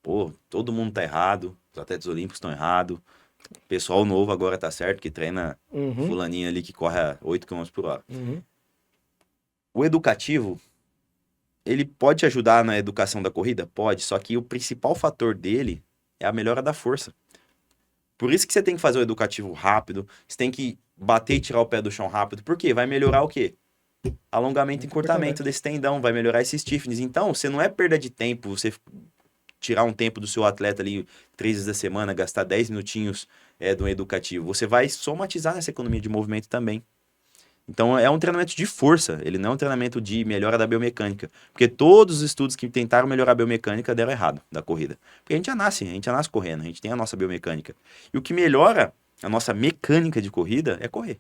Pô, todo mundo tá errado, os atletas olímpicos estão errados, o pessoal novo agora tá certo, que treina Uhum. fulaninho ali que corre a 8 km por hora. Uhum. O educativo, ele pode te ajudar na educação da corrida? Pode, só que o principal fator dele é a melhora da força. Por isso que você tem que fazer o educativo rápido, você tem que bater e tirar o pé do chão rápido, porque vai melhorar o quê? Alongamento e Muito encurtamento importante. desse tendão, vai melhorar esse stiffness. Então, você não é perda de tempo, você tirar um tempo do seu atleta ali, 3 vezes da semana, gastar 10 minutinhos do educativo. Você vai somatizar nessa economia de movimento também. Então é um treinamento de força, ele não é um treinamento de melhora da biomecânica. Porque todos os estudos que tentaram melhorar a biomecânica deram errado da corrida. Porque a gente já nasce correndo, a gente tem a nossa biomecânica. E o que melhora a nossa mecânica de corrida é correr.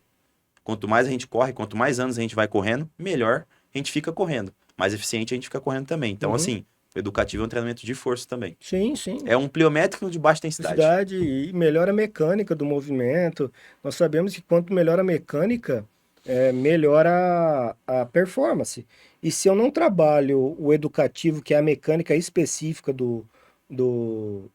Quanto mais a gente corre, quanto mais anos a gente vai correndo, melhor a gente fica correndo. Mais eficiente a gente fica correndo também. Então, Uhum. assim, o educativo é um treinamento de força também. Sim, sim. É um pliométrico de baixa intensidade. Velocidade e melhora a mecânica do movimento. Nós sabemos que quanto melhora a mecânica, melhora a performance. E se eu não trabalho o educativo, que é a mecânica específica do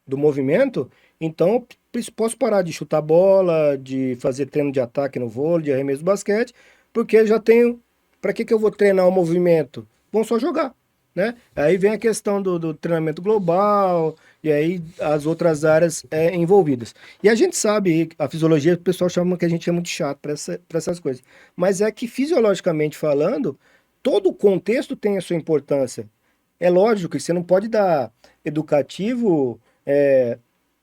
movimento, então eu posso parar de chutar bola, de fazer treino de ataque no vôlei, de arremesso do basquete, porque eu já tenho. Para que eu vou treinar o movimento? Vamos só jogar, né? Aí vem a questão do treinamento global, e aí as outras áreas envolvidas. E a gente sabe, a fisiologia, o pessoal chama que a gente é muito chato para essas coisas. Mas é que fisiologicamente falando, todo o contexto tem a sua importância. É lógico que você não pode dar educativo,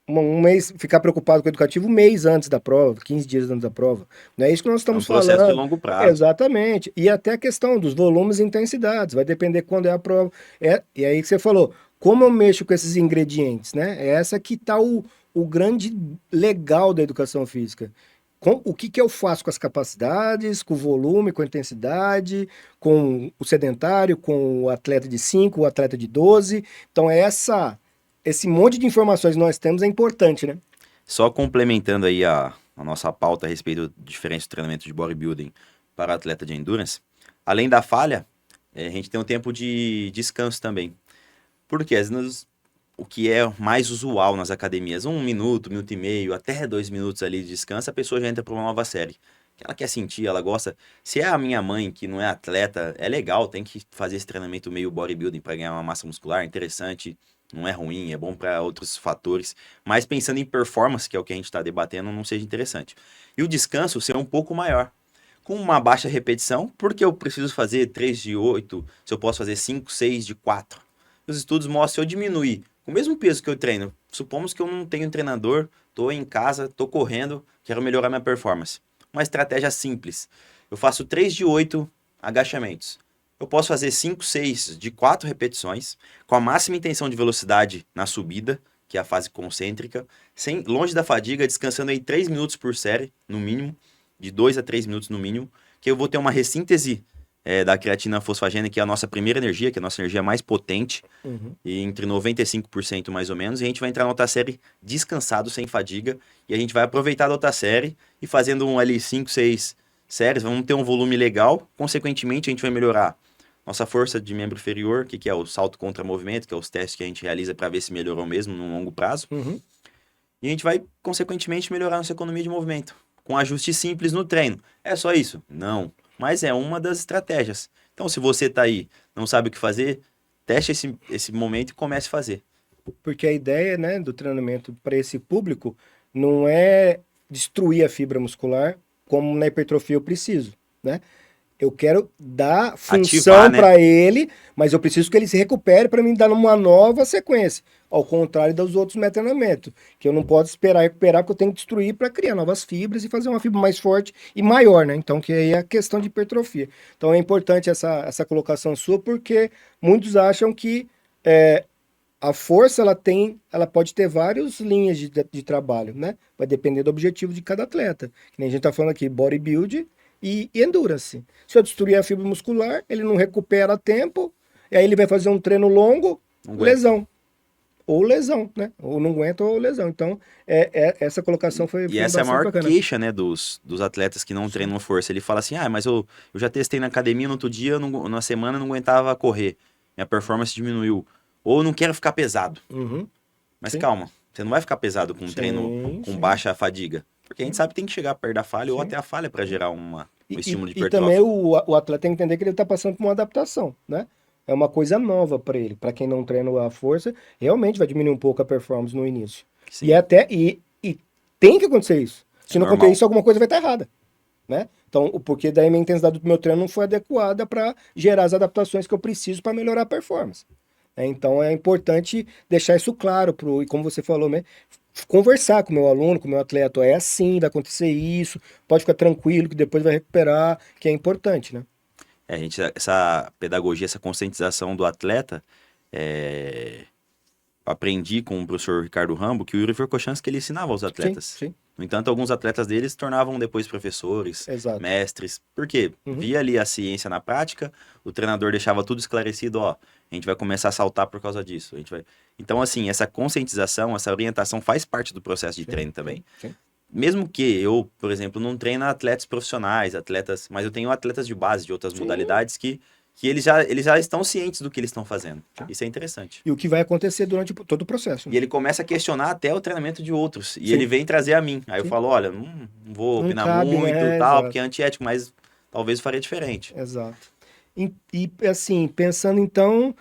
um mês, ficar preocupado com o educativo um mês antes da prova, 15 dias antes da prova. Não é isso que nós É um estamos processo de falando. longo prazo. Exatamente. E até a questão dos volumes e intensidades, vai depender quando é a prova. E aí que você falou, como eu mexo com esses ingredientes, né? É essa que está o grande legal da educação física. O que que eu faço com as capacidades, com o volume, com a intensidade, com o sedentário, com o atleta de 5, o atleta de 12. Então, esse monte de informações que nós temos é importante, né? Só complementando aí a nossa pauta a respeito do diferente treinamento de bodybuilding para atleta de endurance, além da falha, a gente tem um tempo de descanso também. Porque às vezes o que é mais usual nas academias, 1 minuto, 1 minuto e meio, até 2 minutos ali de descanso, a pessoa já entra para uma nova série. Que ela quer sentir, ela gosta. Se é a minha mãe, que não é atleta, é legal, tem que fazer esse treinamento meio bodybuilding para ganhar uma massa muscular, interessante, não é ruim, é bom para outros fatores. Mas pensando em performance, que é o que a gente está debatendo, não seja interessante. E o descanso ser um pouco maior. Com uma baixa repetição, porque eu preciso fazer 3 de 8, se eu posso fazer 5, 6 de 4. Os estudos mostram que se eu diminuir o mesmo peso que eu treino, supomos que eu não tenho treinador, estou em casa, estou correndo, quero melhorar minha performance. Uma estratégia simples. eu faço 3 de 8 agachamentos. Eu posso fazer 5, 6 de 4 repetições, com a máxima intenção de velocidade na subida, que é a fase concêntrica, longe da fadiga, descansando aí 3 minutos por série, no mínimo, de 2 a 3 minutos no mínimo, que eu vou ter uma ressíntese da creatina fosfagênica, que é a nossa primeira energia, que é a nossa energia mais potente, e entre 95% mais ou menos, e a gente vai entrar na outra série descansado, sem fadiga, e a gente vai aproveitar da outra série e fazendo ali 5, 6 séries, vamos ter um volume legal, consequentemente a gente vai melhorar nossa força de membro inferior, que é o salto contra movimento, que é os testes que a gente realiza para ver se melhorou mesmo no longo prazo, e a gente vai, consequentemente, melhorar nossa economia de movimento, com ajustes simples no treino. É só isso? Não. Mas é uma das estratégias. Então, se você tá aí, não sabe o que fazer, teste esse momento e comece a fazer. Porque a ideia, né, do treinamento para esse público não é destruir a fibra muscular como na hipertrofia eu preciso, né? Eu quero dar função Ativar, né? para ele, mas eu preciso que ele se recupere para me dar uma nova sequência. Ao contrário dos outros treinamentos, que eu não posso esperar recuperar, porque eu tenho que destruir para criar novas fibras e fazer uma fibra mais forte e maior, né? Então, que aí é a questão de hipertrofia. Então, é importante essa colocação sua, porque muitos acham que a força ela pode ter várias linhas de trabalho, né? Vai depender do objetivo de cada atleta. Que nem a gente tá falando aqui, bodybuilding e endurance. Se eu destruir a fibra muscular, ele não recupera a tempo, e aí ele vai fazer um treino longo, lesão. Ou lesão, né? Ou não aguenta ou lesão. Então, essa colocação foi E essa é a bastante maior bacana. queixa, né, dos atletas que não treinam força. Ele fala assim, mas eu já testei na academia no outro dia, na semana eu não aguentava correr. Minha performance diminuiu. Ou eu não quero ficar pesado. Mas Sim. calma, você não vai ficar pesado com um treino com baixa fadiga. Porque a gente sabe que tem que chegar perto da falha ou até a falha para gerar um estímulo de E também hipertrofia. o atleta tem que entender que ele está passando por uma adaptação, né? É uma coisa nova para ele. Para quem não treina a força, realmente vai diminuir um pouco a performance no início. Sim. E tem que acontecer isso. Se não normal. acontecer isso, alguma coisa vai estar errada, né? Então, porque daí a minha intensidade do meu treino não foi adequada para gerar as adaptações que eu preciso para melhorar a performance. Então é importante deixar isso claro e como você falou, né? Conversar com o meu aluno, com o meu atleta, é assim, vai acontecer isso, pode ficar tranquilo que depois vai recuperar, que é importante, né? Essa pedagogia, essa conscientização do atleta, aprendi com o professor Ricardo Rambo que o Yuri Verkhoshansky ele ensinava aos atletas. Sim. No entanto, alguns atletas deles se tornavam depois professores, Exato. mestres. Por quê? Via ali a ciência na prática, o treinador deixava tudo esclarecido, a gente vai começar a saltar por causa disso. Então, assim, essa conscientização, essa orientação faz parte do processo de treino também. Sim. Mesmo que eu, por exemplo, não treine atletas profissionais, mas eu tenho atletas de base de outras modalidades que eles já estão cientes do que eles estão fazendo. Isso é interessante. E o que vai acontecer durante todo o processo. E ele começa a questionar até o treinamento de outros. E ele vem trazer a mim. Aí eu falo, olha, não vou opinar muito e tal, porque é antiético, mas talvez eu faria diferente. Exato. E assim, pensando então,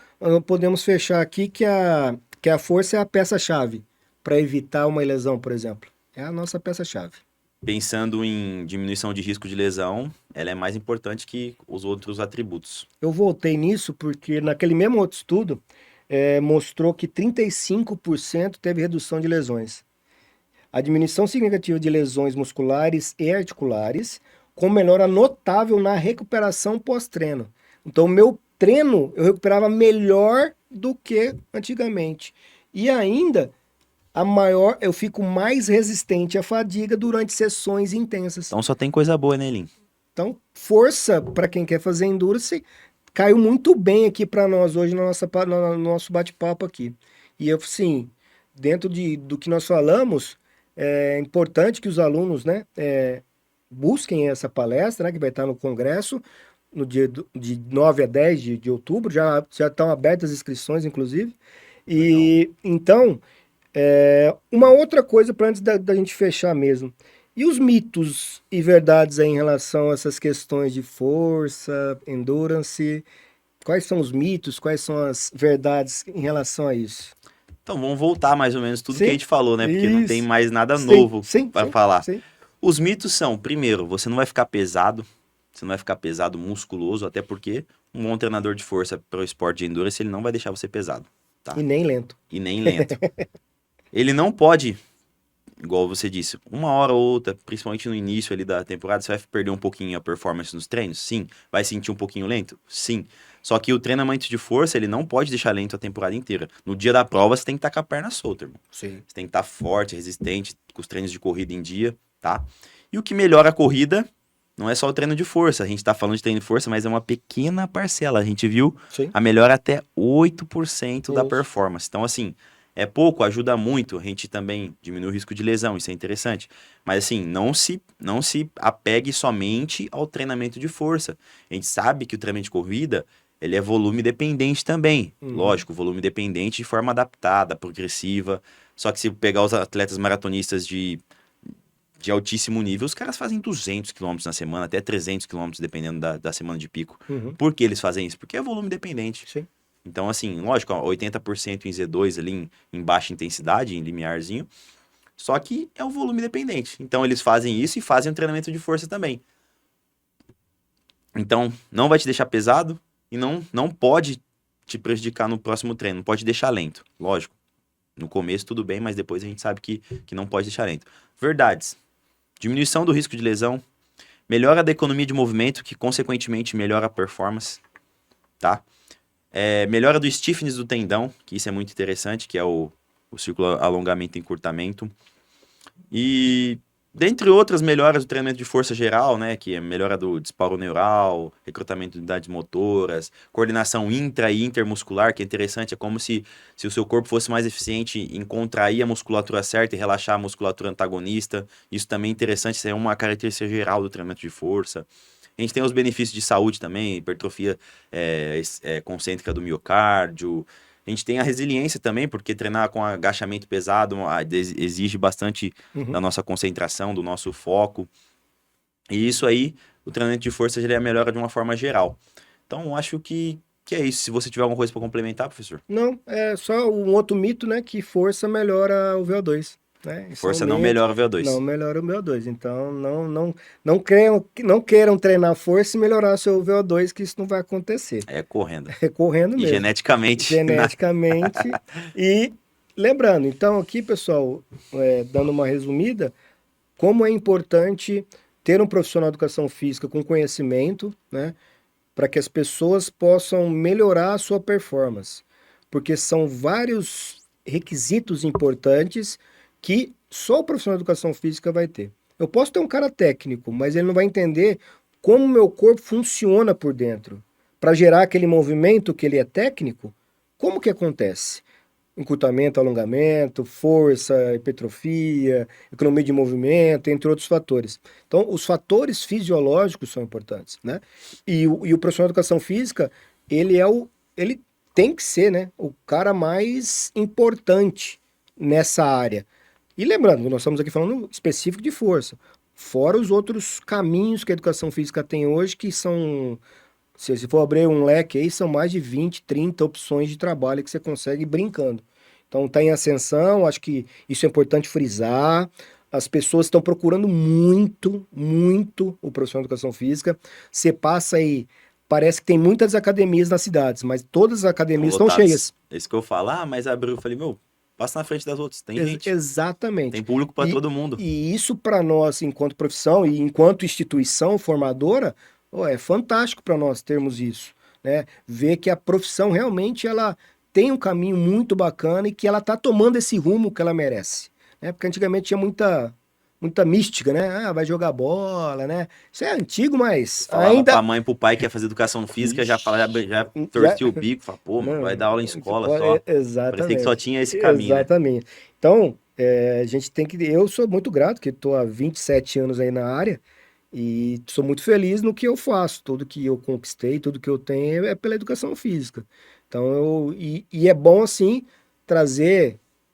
podemos fechar aqui que a força é a peça-chave para evitar uma lesão, por exemplo. É a nossa peça-chave. Pensando em diminuição de risco de lesão, ela é mais importante que os outros atributos. Eu voltei nisso porque naquele mesmo outro estudo mostrou que 35% teve redução de lesões. A diminuição significativa de lesões musculares e articulares, com melhora notável na recuperação pós-treino. Então, o meu treino eu recuperava melhor do que antigamente. E ainda, eu fico mais resistente à fadiga durante sessões intensas. Então só tem coisa boa, né, Lin? Então, força para quem quer fazer endurance caiu muito bem aqui para nós hoje no nosso bate-papo aqui. E eu, sim, dentro do que nós falamos, é importante que os alunos, né, busquem essa palestra, né, que vai estar no congresso, no dia de 9 a 10 de outubro, já estão abertas as inscrições, inclusive. E então, uma outra coisa para antes da gente fechar mesmo. E os mitos e verdades aí em relação a essas questões de força, endurance? Quais são os mitos, quais são as verdades em relação a isso? Então vamos voltar mais ou menos tudo que a gente falou, né? Porque não tem mais nada Sim, novo sim, para sim, falar. sim. Os mitos são, primeiro, você não vai ficar pesado, você não vai ficar pesado, musculoso, até porque um bom treinador de força para o esporte de endurance, ele não vai deixar você pesado, tá? E nem lento. E nem lento. Ele não pode igual você disse, uma hora ou outra, principalmente no início ali da temporada, você vai perder um pouquinho a performance nos treinos? Sim. Vai sentir um pouquinho lento? Sim. Só que o treinamento de força, ele não pode deixar lento a temporada inteira. No dia da prova, você tem que estar com a perna solta, irmão. Sim. Você tem que estar forte, resistente, com os treinos de corrida em dia, tá? E o que melhora a corrida não é só o treino de força. A gente tá falando de treino de força, mas é uma pequena parcela. A gente viu Sim. a melhora até 8% da Isso. performance. Então, assim, é pouco, ajuda muito. A gente também diminui o risco de lesão, isso é interessante. Mas, assim, não se apegue somente ao treinamento de força. A gente sabe que o treinamento de corrida, ele é volume dependente também. Lógico, volume dependente de forma adaptada, progressiva. Só que se pegar os atletas maratonistas de altíssimo nível, os caras fazem 200 quilômetros na semana, até 300 quilômetros, dependendo da semana de pico. Uhum. Por que eles fazem isso? Porque é volume dependente. Sim. Então, assim, lógico, ó, 80% em Z2 ali em baixa intensidade, em limiarzinho, só que é o volume dependente. Então, eles fazem isso e fazem um treinamento de força também. Então, não vai te deixar pesado e não pode te prejudicar no próximo treino, não pode deixar lento. Lógico, no começo tudo bem, mas depois a gente sabe que não pode deixar lento. Verdades. Diminuição do risco de lesão, melhora da economia de movimento, que consequentemente melhora a performance, tá? Melhora do stiffness do tendão, que isso é muito interessante, que é o círculo alongamento e encurtamento. E dentre outras melhoras do treinamento de força geral, né, que é melhora do disparo neural, recrutamento de unidades motoras, coordenação intra e intermuscular, que é interessante, é como se o seu corpo fosse mais eficiente em contrair a musculatura certa e relaxar a musculatura antagonista. Isso também é interessante, isso é uma característica geral do treinamento de força. A gente tem os benefícios de saúde também, hipertrofia concêntrica do miocárdio. A gente tem a resiliência também, porque treinar com agachamento pesado exige bastante da nossa concentração, do nosso foco. E isso aí, o treinamento de força, ele melhora de uma forma geral. Então, acho que é isso. Se você tiver alguma coisa para complementar, professor. Não, é só um outro mito, né? Que força melhora o VO2, né? Isso é um Força não mito. melhora o Não VO2. melhora o VO2. Então, não queiram treinar força e melhorar seu VO2, que isso não vai acontecer. É correndo. É correndo E mesmo. geneticamente. Geneticamente. E lembrando, então aqui, pessoal, dando uma resumida, como é importante ter um profissional de educação física com conhecimento, né? Para que as pessoas possam melhorar a sua performance. Porque são vários requisitos importantes que só o profissional de educação física vai ter. Eu posso ter um cara técnico, mas ele não vai entender como o meu corpo funciona por dentro. Para gerar aquele movimento que ele é técnico, como que acontece? Encurtamento, alongamento, força, hipertrofia, economia de movimento, entre outros fatores. Então, os fatores fisiológicos são importantes, né? E o profissional de educação física, ele tem que ser, né, o cara mais importante nessa área. E lembrando, nós estamos aqui falando específico de força, fora os outros caminhos que a educação física tem hoje, que são, se for abrir um leque aí, são mais de 20, 30 opções de trabalho que você consegue brincando. Então está em ascensão, acho que isso é importante frisar. As pessoas estão procurando muito, muito o profissional de educação física. Você passa aí, parece que tem muitas academias nas cidades, mas todas as academias estão cheias. É isso que eu falo. Ah, mas abriu. Eu falei, meu, passa na frente das outras. Tem gente. Exatamente. Tem público para todo mundo. E isso para nós, enquanto profissão e enquanto instituição formadora, é fantástico para nós termos isso, né? Ver que a profissão realmente ela tem um caminho muito bacana e que ela está tomando esse rumo que ela merece, né? Porque antigamente tinha muita mística, né? Ah, vai jogar bola, né? Isso é antigo, mas Falava ainda pra mãe e pro pai que ia fazer educação física, já torcia o bico, fala, pô, mano, vai dar aula em escola só. Parecia que só Exatamente. tinha esse caminho, né? Exatamente. Então, a gente tem que. Eu sou muito grato, que estou há 27 anos aí na área e sou muito feliz no que eu faço. Tudo que eu conquistei, tudo que eu tenho é pela educação física. Então, e é bom, assim,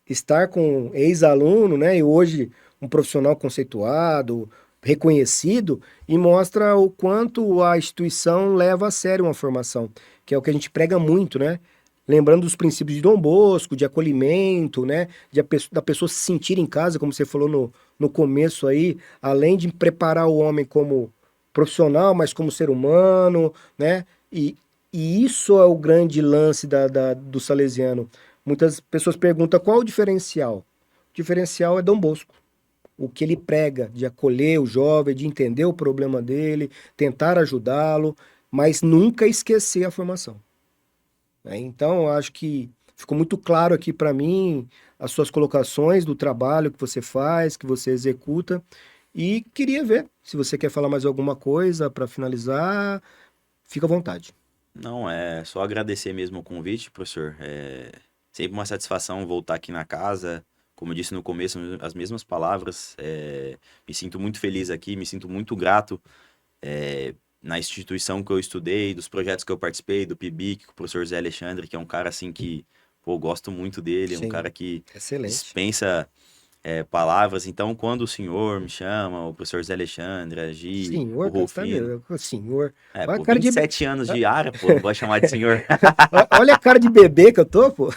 estar com ex-aluno, né? E hoje um profissional conceituado, reconhecido, e mostra o quanto a instituição leva a sério uma formação, que é o que a gente prega muito, né? Lembrando dos princípios de Dom Bosco, de acolhimento, né? Da pessoa se sentir em casa, como você falou no começo aí, além de preparar o homem como profissional, mas como ser humano, né? E isso é o grande lance do Salesiano. Muitas pessoas perguntam qual o diferencial. O diferencial é Dom Bosco. o que ele prega, de acolher o jovem, de entender o problema dele, tentar ajudá-lo, mas nunca esquecer a formação. Né? Então, eu acho que ficou muito claro aqui para mim as suas colocações do trabalho que você faz, que você executa, e queria ver se você quer falar mais alguma coisa para finalizar, fica à vontade. Não, é só agradecer mesmo o convite, professor. É sempre uma satisfação voltar aqui na casa. Como eu disse no começo, as mesmas palavras. Me sinto muito feliz aqui, me sinto muito grato na instituição que eu estudei, dos projetos que eu participei, do PIBIC, com o professor Zé Alexandre, que é um cara assim que, pô, eu gosto muito dele, é um Sim, cara que excelente. dispensa palavras. Então, quando o senhor me chama, o professor Zé Alexandre, a Gi, o Senhor, cara, você tá Rufino, vendo? Senhor. Olha a pô, cara de. 27 anos de área, pô, não pode chamar de senhor. Olha a cara de bebê que eu tô, pô.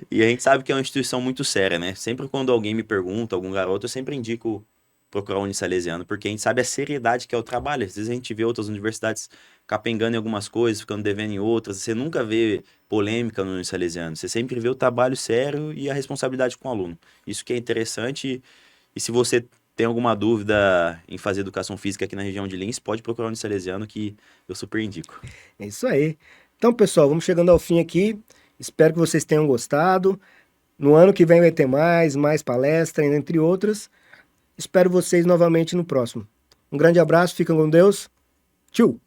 E a gente sabe que é uma instituição muito séria, né? Sempre quando alguém me pergunta, algum garoto, eu sempre indico procurar a Unisalesiano, porque a gente sabe a seriedade que é o trabalho. Às vezes a gente vê outras universidades capengando em algumas coisas, ficando devendo em outras. Você nunca vê polêmica no Unisalesiano. Você sempre vê o trabalho sério e a responsabilidade com o aluno. Isso que é interessante. E se você tem alguma dúvida em fazer educação física aqui na região de Lins, pode procurar o Unisalesiano, que eu super indico. É isso aí. Então, pessoal, vamos chegando ao fim aqui. Espero que vocês tenham gostado. No ano que vem vai ter mais palestra, entre outras. Espero vocês novamente no próximo. Um grande abraço, fiquem com Deus. Tchau!